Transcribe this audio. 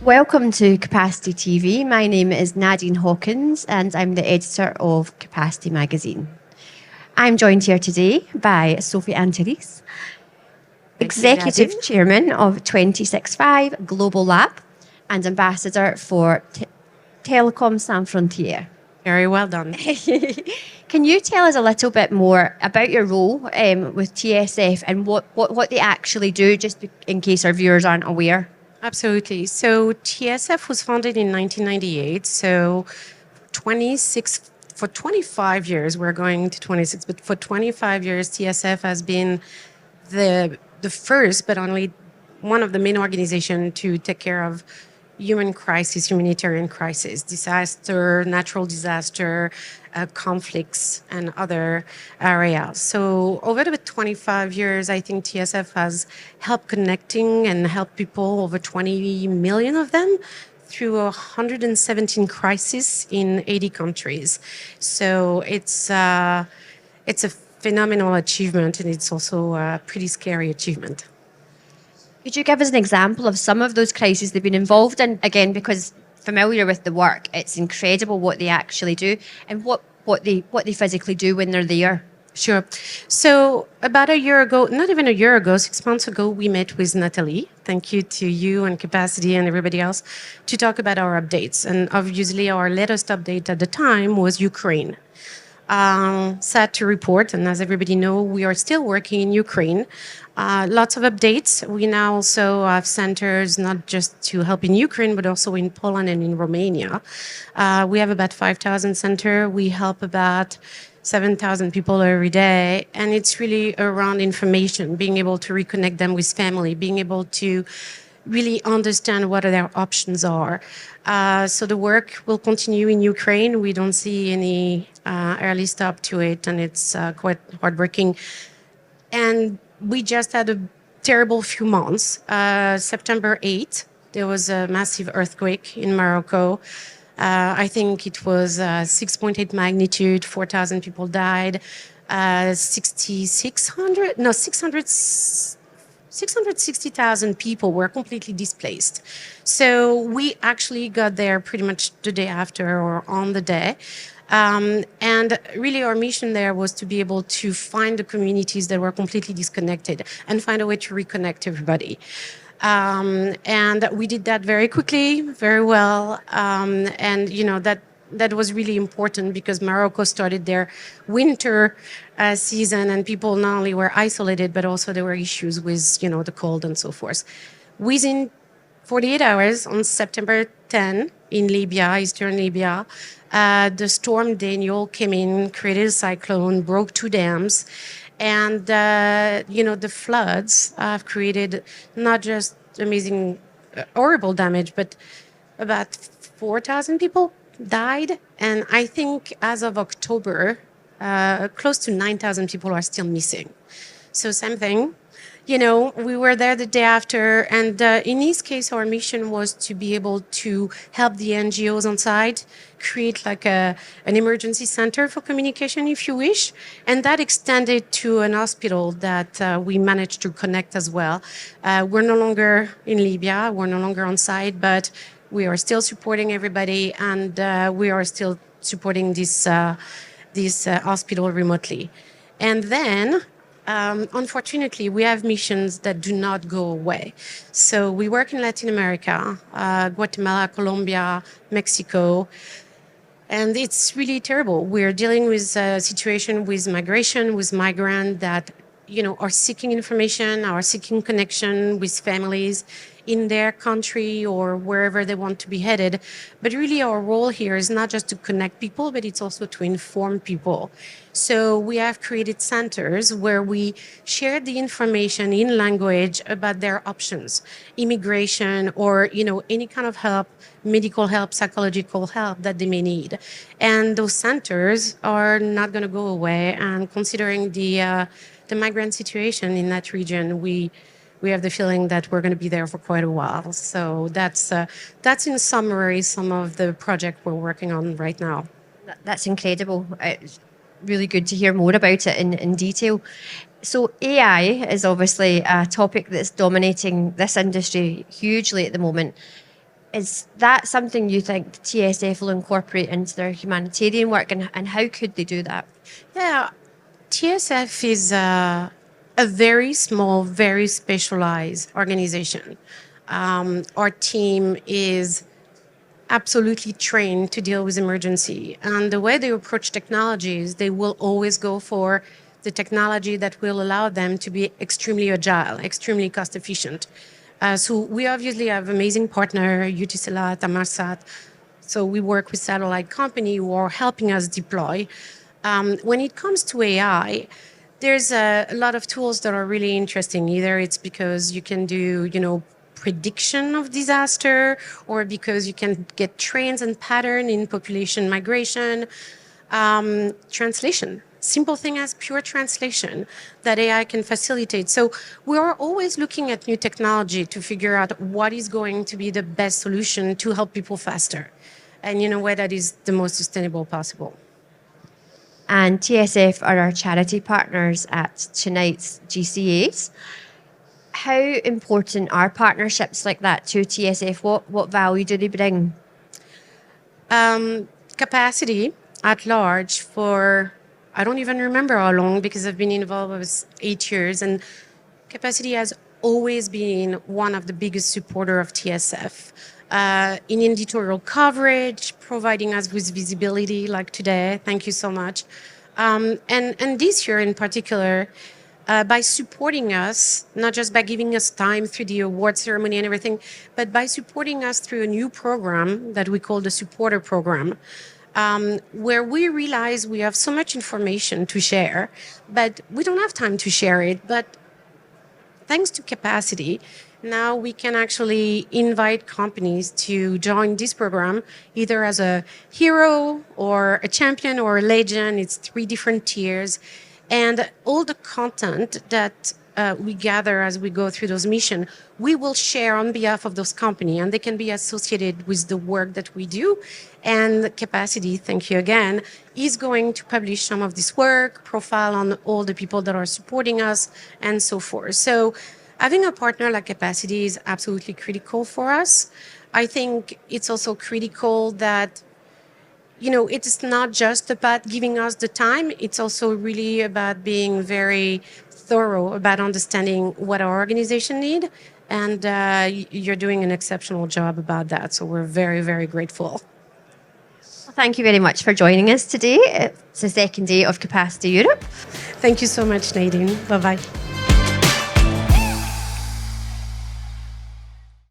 Welcome to Capacity TV. My name is Nadine Hawkins and I'm the editor of Capacity magazine. I'm joined here today by Sophie Ann Terrisse, Thank you, Executive Nadine. Chairman of 265 Global Lab and Ambassador for Télécoms Sans Frontières. Very well done. Can you tell us a little bit more about your role with TSF and what they actually do, just in case our viewers aren't aware? Absolutely. So TSF was founded in 1998. So 26 for 25 years, we're going to 26, but for 25 years, TSF has been the first, but only one of the main organizations to take care of human crisis, humanitarian crisis, disaster, natural disaster, conflicts, and other areas. So over the 25 years, I think TSF has helped connecting and helped people, over 20 million of them, through 117 crises in 80 countries. So it's a phenomenal achievement, and it's also a pretty scary achievement. Could you give us an example of some of those crises they've been involved in? Again, because familiar with the work, it's incredible what they actually do and what they physically do when they're there. Sure. So about a year ago, not even a year ago, 6 months ago, we met with Natalie. Thank you to you and Capacity and everybody else to talk about our updates. And obviously, our latest update at the time was Ukraine. Sad to report, and as everybody knows, we are still working in Ukraine. Lots of updates. We now also have centers not just to help in Ukraine, but also in Poland and in Romania. We have about 5,000 centers. We help about 7,000 people every day. And it's really around information, being able to reconnect them with family, being able to really understand what their options are. So the work will continue in Ukraine. We don't see any early stop to it, and it's quite hardworking. And we just had a terrible few months. September 8th, there was a massive earthquake in Morocco. I think it was 6.8 magnitude, 4,000 people died, 660,000 people were completely displaced. So we actually got there pretty much the day after or on the day. And really our mission there was to be able to find the communities that were completely disconnected and find a way to reconnect everybody. And we did that very quickly, very well. And, you know, that was really important because Morocco started their winter season and people not only were isolated, but also there were issues with, you know, the cold and so forth. Within 48 hours on September 10 in Libya, eastern Libya, the storm Daniel came in, created a cyclone, broke 2 dams. And, you know, the floods have created not just amazing, horrible damage, but about 4,000 people died. And I think as of October, close to 9,000 people are still missing. So same thing. You know, we were there the day after, and in this case, our mission was to be able to help the NGOs on site, create like an emergency center for communication, if you wish, and that extended to an hospital that we managed to connect as well. We're no longer in Libya, we're no longer on site, but we are still supporting everybody, and we are still supporting this hospital remotely. And then, unfortunately, we have missions that do not go away. So we work in Latin America, Guatemala, Colombia, Mexico, and it's really terrible. We're dealing with a situation with migration, with migrants that, you know, are seeking information, are seeking connection with families in their country or wherever they want to be headed. But really our role here is not just to connect people, but it's also to inform people. So we have created centers where we share the information in language about their options, immigration or, you know, any kind of help, medical help, psychological help that they may need. And those centers are not going to go away. And considering the migrant situation in that region, we have the feeling that we're going to be there for quite a while. So that's in summary some of the project we're working on right now. That's incredible. It's really good to hear more about it in detail. So AI is obviously a topic that's dominating this industry hugely at the moment. Is that something you think TSF will incorporate into their humanitarian work, and how could they do that? Yeah, TSF is a very small, very specialized organization. Our team is absolutely trained to deal with emergency. And the way they approach technologies, they will always go for the technology that will allow them to be extremely agile, extremely cost efficient. So we obviously have amazing partner, Utisalat, Amarsat. So we work with satellite company who are helping us deploy. When it comes to AI, there's a lot of tools that are really interesting. Either it's because you can do, prediction of disaster, or because you can get trends and pattern in population migration. Translation, simple thing as pure translation that AI can facilitate. So we are always looking at new technology to figure out what is going to be the best solution to help people faster, and in a way that is the most sustainable possible. And TSF are our charity partners at tonight's GCAs. How important are partnerships like that to TSF? What value do they bring? Capacity at large for, I don't even remember how long, because I've been involved with 8 years, and capacity has always been one of the biggest supporter of TSF. In editorial coverage, providing us with visibility like today. Thank you so much. And this year in particular, by supporting us, not just by giving us time through the award ceremony and everything, but by supporting us through a new program that we call the Supporter Program, where we realize we have so much information to share, but we don't have time to share it. But thanks to capacity, now we can actually invite companies to join this program, either as a hero or a champion or a legend. It's 3 different tiers. And all the content that we gather as we go through those missions, we will share on behalf of those companies, and they can be associated with the work that we do. And Capacity, thank you again, is going to publish some of this work, profile on all the people that are supporting us, and so forth. So having a partner like Capacity is absolutely critical for us. I think it's also critical that it's not just about giving us the time. It's also really about being very thorough about understanding what our organization need. And you're doing an exceptional job about that. So we're very, very grateful. Well, thank you very much for joining us today. It's the second day of Capacity Europe. Thank you so much, Nadine. Bye-bye.